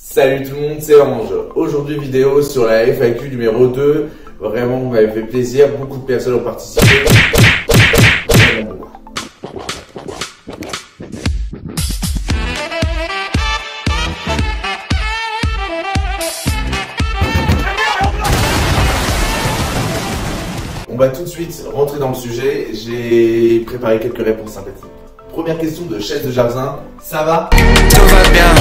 Salut tout le monde, c'est Ange. Aujourd'hui vidéo sur la FAQ numéro 2. Vraiment, vous m'avez fait plaisir. Beaucoup de personnes ont participé. Vraiment beaucoup. On va tout de suite rentrer dans le sujet. J'ai préparé quelques réponses sympathiques. Première question de Chaise de Jardin. Ça va? Tout va bien.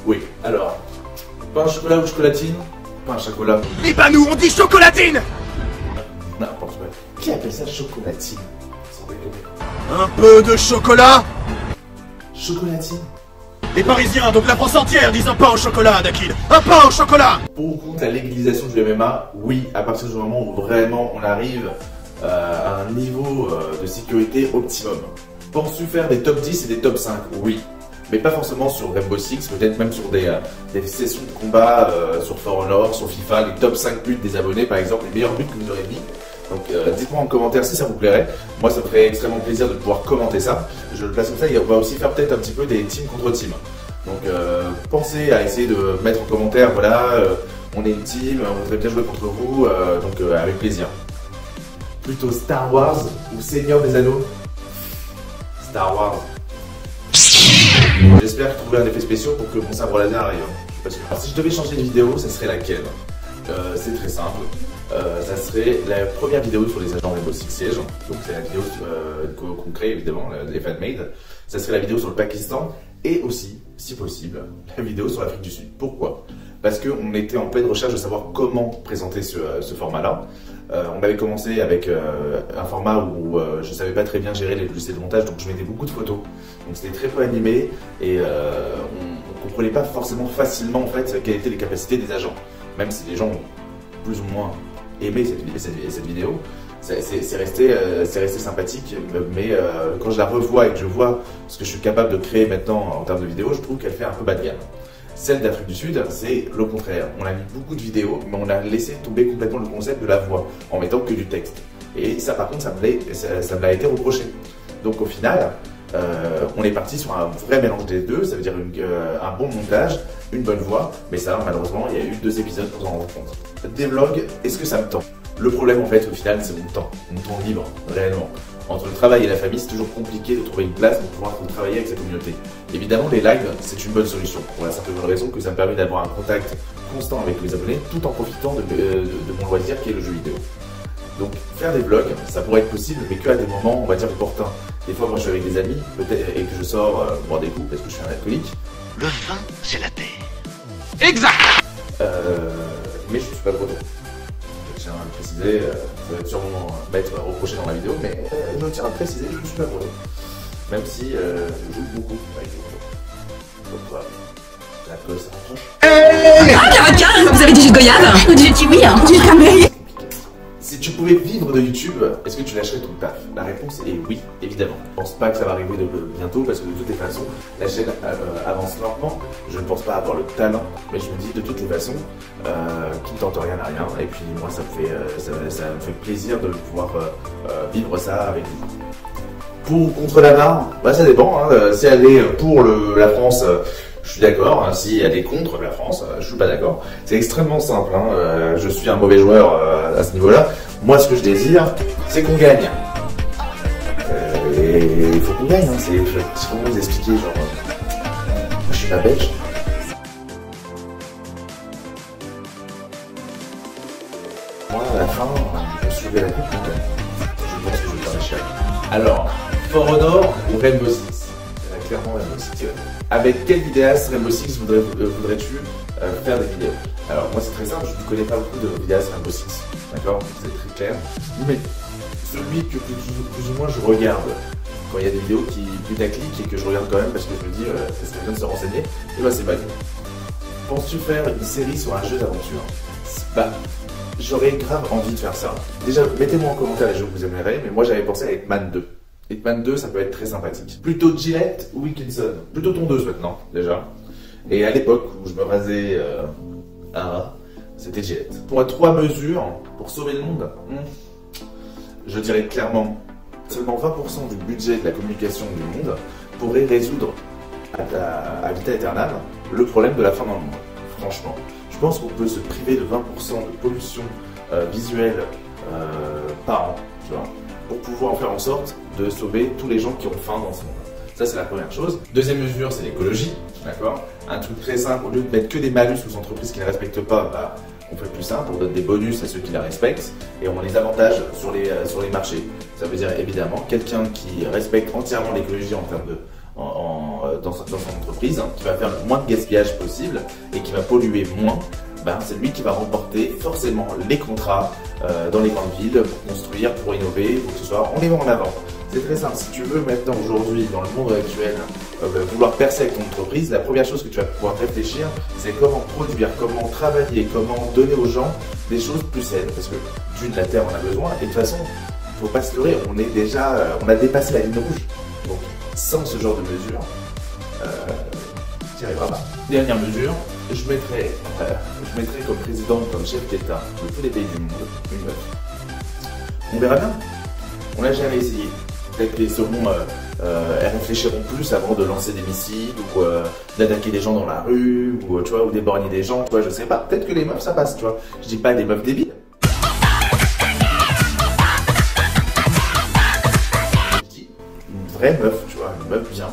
Oui, alors, pain au chocolat ou chocolatine? Pain au chocolat. Mais pas nous, on dit chocolatine. N'importe quoi. Qui appelle ça chocolatine? Sans déconner. Un peu de chocolat. Chocolatine? Les Parisiens, donc la France entière, disent un pain au chocolat, Dakid. Un pain au chocolat. Pour ou contre la légalisation du MMA? Oui, à partir du moment où vraiment on arrive à un niveau de sécurité optimum. Penses-tu faire des top 10 et des top 5? Oui. Mais pas forcément sur Rainbow Six, peut-être même sur des sessions de combat sur For Honor, sur FIFA, les top 5 buts des abonnés par exemple, les meilleurs buts que vous aurez mis. Donc dites-moi en commentaire si ça vous plairait. Moi ça me ferait extrêmement plaisir de pouvoir commenter ça. Je le place comme ça et on va aussi faire peut-être un petit peu des teams contre team. Donc pensez à essayer de mettre en commentaire, voilà, on est une team, on voudrait bien jouer contre vous, avec plaisir. Plutôt Star Wars ou Seigneur des Anneaux? Star Wars. J'espère trouver un effet spécial pour que mon sabre laser arrive. Alors, si je devais changer de vidéo, ça serait laquelle? C'est très simple. Ça serait la première vidéo sur les agents Rainbow Six Siege. Donc c'est la vidéo qu'on crée évidemment, les fan-made. Ça serait la vidéo sur le Pakistan et aussi, si possible, la vidéo sur l'Afrique du Sud. Pourquoi? Parce qu'on était en pleine recherche de savoir comment présenter ce format-là. On avait commencé avec un format où je ne savais pas très bien gérer les logiciels de montage, donc je mettais beaucoup de photos. Donc c'était très peu animé et on ne comprenait pas forcément facilement en fait quelles étaient les capacités des agents. Même si les gens ont plus ou moins aimé cette vidéo, c'est resté sympathique, mais quand je la revois et que je vois ce que je suis capable de créer maintenant en termes de vidéo, je trouve qu'elle fait un peu bas de gamme. Celle d'Afrique du Sud, c'est le contraire. On a mis beaucoup de vidéos, mais on a laissé tomber complètement le concept de la voix, en mettant que du texte. Et ça, par contre, ça me l'a été reproché. Donc au final, on est parti sur un vrai mélange des deux, ça veut dire un bon montage, une bonne voix, mais ça, malheureusement, il y a eu 2 épisodes pour s'en rendre compte. Des vlogs, est-ce que ça me tend? Le problème, en fait, au final, c'est mon temps libre, réellement. Entre le travail et la famille, c'est toujours compliqué de trouver une place pour pouvoir travailler avec sa communauté. Évidemment, les lives, c'est une bonne solution, pour la simple raison que ça me permet d'avoir un contact constant avec les abonnés, tout en profitant de mon loisir qui est le jeu vidéo. Donc, faire des vlogs, ça pourrait être possible, mais qu'à des moments, on va dire, opportuns. Des fois, moi, je suis avec des amis, peut-être, et que je sors boire des coups, parce que je suis un alcoolique. Le vin, c'est la terre. Exact. Mais je ne suis pas breton. Je tiens à le préciser, ça va sûrement m'être reproché dans la vidéo, mais je tiens à le préciser, je ne suis pas breton. Même si je joue beaucoup avec les bretons. Donc voilà, l'alcool ça rapproche. Ah, Caracal, vous avez du jus de goyave? Ou du kiwi, hein? Du cranberry? Si tu pouvais vivre de YouTube, est-ce que tu lâcherais ton taf? La réponse est oui, évidemment. Je ne pense pas que ça va arriver bientôt parce que de toutes les façons, la chaîne avance lentement. Je ne pense pas avoir le talent, mais je me dis de toutes les façons, qui ne tente rien à rien. Et puis moi, ça me fait plaisir de pouvoir vivre ça avec vous. Pour ou contre la VAR? Bah ça dépend. Hein. Si elle est pour la France, je suis d'accord. Hein. Si elle est contre la France, je suis pas d'accord. C'est extrêmement simple. Hein. Je suis un mauvais joueur à ce niveau-là. Moi, ce que je désire, c'est qu'on gagne. Et il faut qu'on gagne. Hein. C'est comment vous expliquer, genre, moi, je suis pas belge. Moi, à la fin, je suis la coupe. Je pense que je vais faire la chienne. Alors, For Honor ou Rainbow Six? Clairement Rainbow Six. Avec quel vidéaste Rainbow Six voudrais-tu faire des vidéos? Alors moi c'est très simple, je ne connais pas beaucoup de vidéastes Rainbow Six, d'accord? C'est très clair. Mais celui que plus ou moins je regarde quand il y a des vidéos qui putaclic et que je regarde quand même parce que je me dis ça serait bien de se renseigner, et bah c'est Manu. Penses-tu faire une série sur un jeu d'aventure? Bah j'aurais grave envie de faire ça. Déjà mettez-moi en commentaire les jeux que vous aimeriez, mais moi j'avais pensé à Hitman 2. Hitman 2, ça peut être très sympathique. Plutôt Gillette ou Wilkinson? Plutôt tondeuse maintenant, déjà. Et à l'époque où je me rasais c'était Gillette. Pour 3 mesures pour sauver le monde, je dirais clairement, seulement 20% du budget de la communication du monde pourrait résoudre à vita aeternam le problème de la faim dans le monde. Franchement, je pense qu'on peut se priver de 20% de pollution visuelle par an, tu vois, pour pouvoir faire en sorte de sauver tous les gens qui ont faim dans ce monde. Ça, c'est la première chose. Deuxième mesure, c'est l'écologie, d'accord? Un truc très simple, au lieu de mettre que des malus aux entreprises qui ne respectent pas, bah, on fait plus simple, on donne des bonus à ceux qui la respectent et on les avantage sur les marchés. Ça veut dire évidemment quelqu'un qui respecte entièrement l'écologie en termes de dans son entreprise, hein, qui va faire le moins de gaspillage possible et qui va polluer moins, ben, c'est lui qui va remporter forcément les contrats dans les grandes villes pour construire, pour innover, pour que ce soit, on les met en avant. C'est très simple, si tu veux maintenant aujourd'hui dans le monde actuel vouloir percer avec ton entreprise, la première chose que tu vas pouvoir réfléchir, c'est comment produire, comment travailler, comment donner aux gens des choses plus saines, parce que d'une, la terre en a besoin et de toute façon, il ne faut pas se leurrer, on a dépassé la ligne rouge. Donc sans ce genre de mesure, tu n'y arriveras pas. Dernière mesure, je mettrai comme président, comme chef d'État de tous les pays du monde, une meuf. On verra bien. On l'a jamais essayé. Peut-être que les saumons, elles réfléchiront plus avant de lancer des missiles ou d'attaquer des gens dans la rue ou tu vois, ou d'éborgner des gens. Tu vois, je sais pas. Peut-être que les meufs ça passe. Tu vois. Je dis pas des meufs débiles. Je dis une vraie meuf, tu vois, une meuf bien.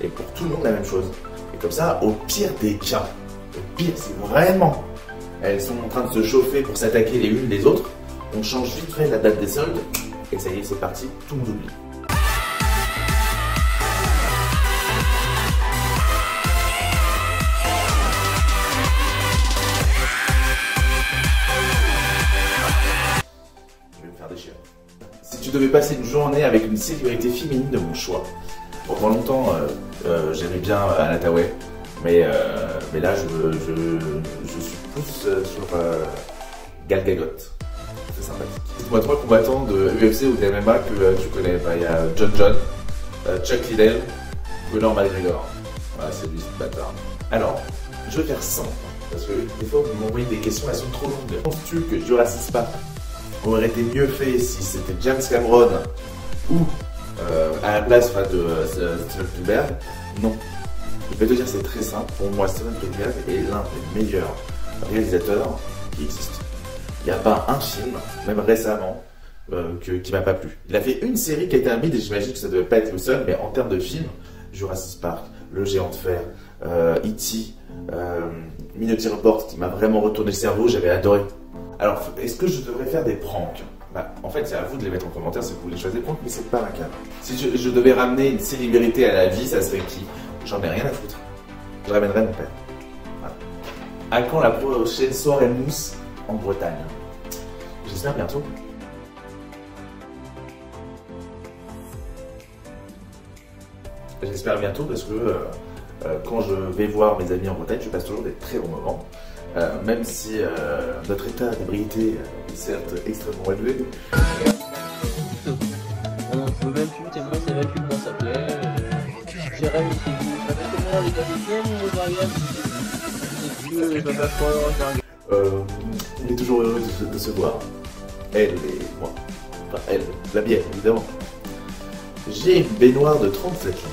Et pour tout le monde la même chose. Et comme ça, au pire des cas, au pire, c'est vraiment elles sont en train de se chauffer pour s'attaquer les unes les autres, on change vite fait la date des soldes et ça y est, c'est parti, tout le monde oublie. Je vais me faire déchirer. Si tu devais passer une journée avec une célébrité féminine de mon choix, pendant longtemps, j'aimais bien Anna Tawai, mais là, je suis plus sur Gal Gadot. C'est sympathique. Dites-moi 3 combattants de UFC ou de MMA que tu connais. Il y a John, Chuck Liddell, Conor McGregor. Voilà, c'est lui, ce bâtard. Alors, je vais faire simple, parce que des fois, vous m'envoyez des questions, elles sont trop longues. Penses-tu que Jurassic Park aurait été mieux fait si c'était James Cameron ou à la place de Steven Spielberg? Non. Je vais te dire, c'est très simple. Pour moi, Steven Spielberg est l'un des meilleurs réalisateurs qui existent. Il n'y a pas un film, même récemment, qui m'a pas plu. Il a fait une série qui a été un bide et j'imagine que ça ne devait pas être le seul, mais en termes de film, Jurassic Park, Le Géant de Fer, E.T., Minority Report, qui m'a vraiment retourné le cerveau, j'avais adoré. Alors, est-ce que je devrais faire des pranks? Bah, en fait, c'est à vous de les mettre en commentaire si vous voulez choisir des pranks, mais c'est pas un cas. Si je devais ramener une célébrité à la vie, ça serait qui? J'en ai rien à foutre. Je ramènerais mon père. Voilà. À quand la prochaine soirée mousse en Bretagne? J'espère bientôt. J'espère bientôt parce que quand je vais voir mes amis en Bretagne, je passe toujours des très bons moments. Même si notre état d'ébriété est certes extrêmement élevé. On n'en peut même plus, tellement ça va plus comment ça s'appelait. J'ai réussi. Comment les gars, on est toujours heureux de se voir. Elle et moi. Enfin, elle, la bière, évidemment. J'ai une baignoire de 37 litres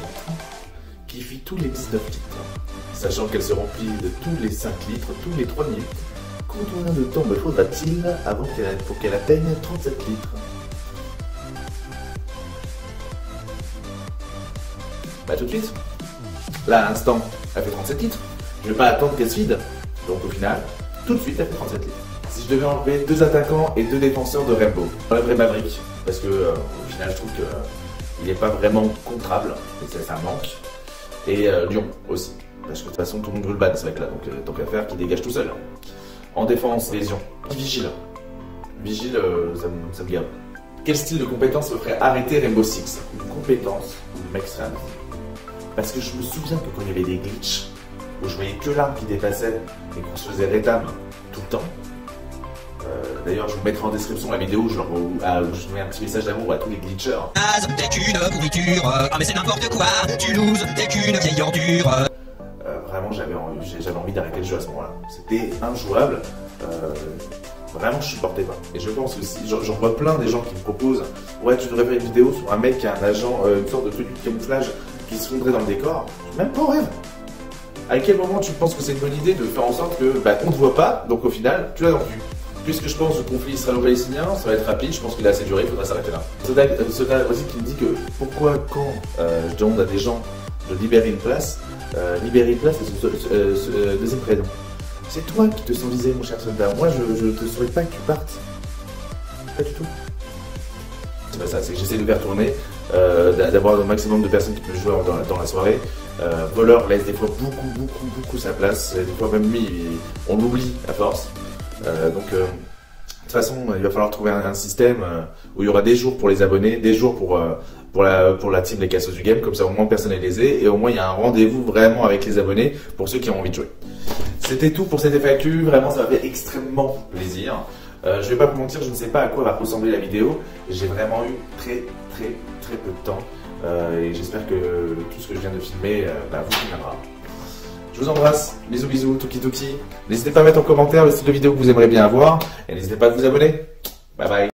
qui fit tous les 19 litres. Sachant qu'elle se remplit de tous les 5 litres, tous les 3 minutes. Combien de temps me faudra-t-il pour qu'elle atteigne 37 litres? Bah tout de suite. Là, à l'instant, elle fait 37 litres. Je ne vais pas attendre qu'elle se vide. Donc au final, tout de suite, elle fait 37 litres. Si je devais enlever 2 attaquants et 2 défenseurs de Rainbow, j'enlèverais Maverick. Parce que au final, je trouve qu'il n'est pas vraiment contrable. Et ça manque. Et Lyon aussi. Parce que de toute façon, tout le monde veut le ban, ce mec-là. Donc tant qu'à faire, qu'il dégage tout seul. En défense, Lésion. Vigile. Vigile, ça me garde. Quel style de compétence me ferait arrêter Rainbow Six? Une compétence où le mec serait arrêté. Parce que je me souviens que quand il y avait des glitches, où je voyais que l'arme qui dépassait et qu'on se faisait rétam tout le temps. D'ailleurs, je vous mettrai en description la vidéo où je mets un petit message d'amour à tous les glitchers. T'es qu'une pourriture, ah mais c'est n'importe quoi, tu loses, t'es qu'une vieille ordure. Vraiment, j'avais envie d'arrêter le jeu à ce moment-là. C'était injouable. Vraiment, je supportais pas. Et je pense aussi, j'en vois plein des gens qui me proposent, ouais, tu devrais faire une vidéo sur un mec qui a un agent, une sorte de tenue de camouflage qui se fondraient dans le décor, même pas en rêve. À quel moment tu penses que c'est une bonne idée de faire en sorte que on ne te voit pas, donc au final, tu l'as dans le cul. Puisque je pense que le conflit israélo-palestinien, ça va être rapide, je pense qu'il a assez duré, il faudra s'arrêter là. Soda aussi qui me dit que pourquoi quand je demande à des gens de libérer une place c'est ce deuxième prénom. C'est toi qui te sens visé, mon cher soldat. Moi, je te souhaite pas que tu partes. Pas du tout. C'est pas ça, c'est que j'essaie de faire tourner, d'avoir le maximum de personnes qui peuvent jouer dans la soirée. Voleur laisse des fois beaucoup sa place, des fois même lui, on l'oublie à force. Donc de toute façon, il va falloir trouver un système où il y aura des jours pour les abonnés, des jours pour la team Les Cassos du Game, comme ça au moins personne n'est lésé et au moins il y a un rendez-vous vraiment avec les abonnés pour ceux qui ont envie de jouer. C'était tout pour cette FAQ, vraiment ça m'a fait extrêmement plaisir. Je vais pas vous mentir, je ne sais pas à quoi va ressembler la vidéo, j'ai vraiment eu très peu de temps et j'espère que tout ce que je viens de filmer vous conviendra. Je vous embrasse, bisous, tuki. N'hésitez pas à mettre en commentaire le style de vidéo que vous aimeriez bien avoir et n'hésitez pas à vous abonner. Bye bye.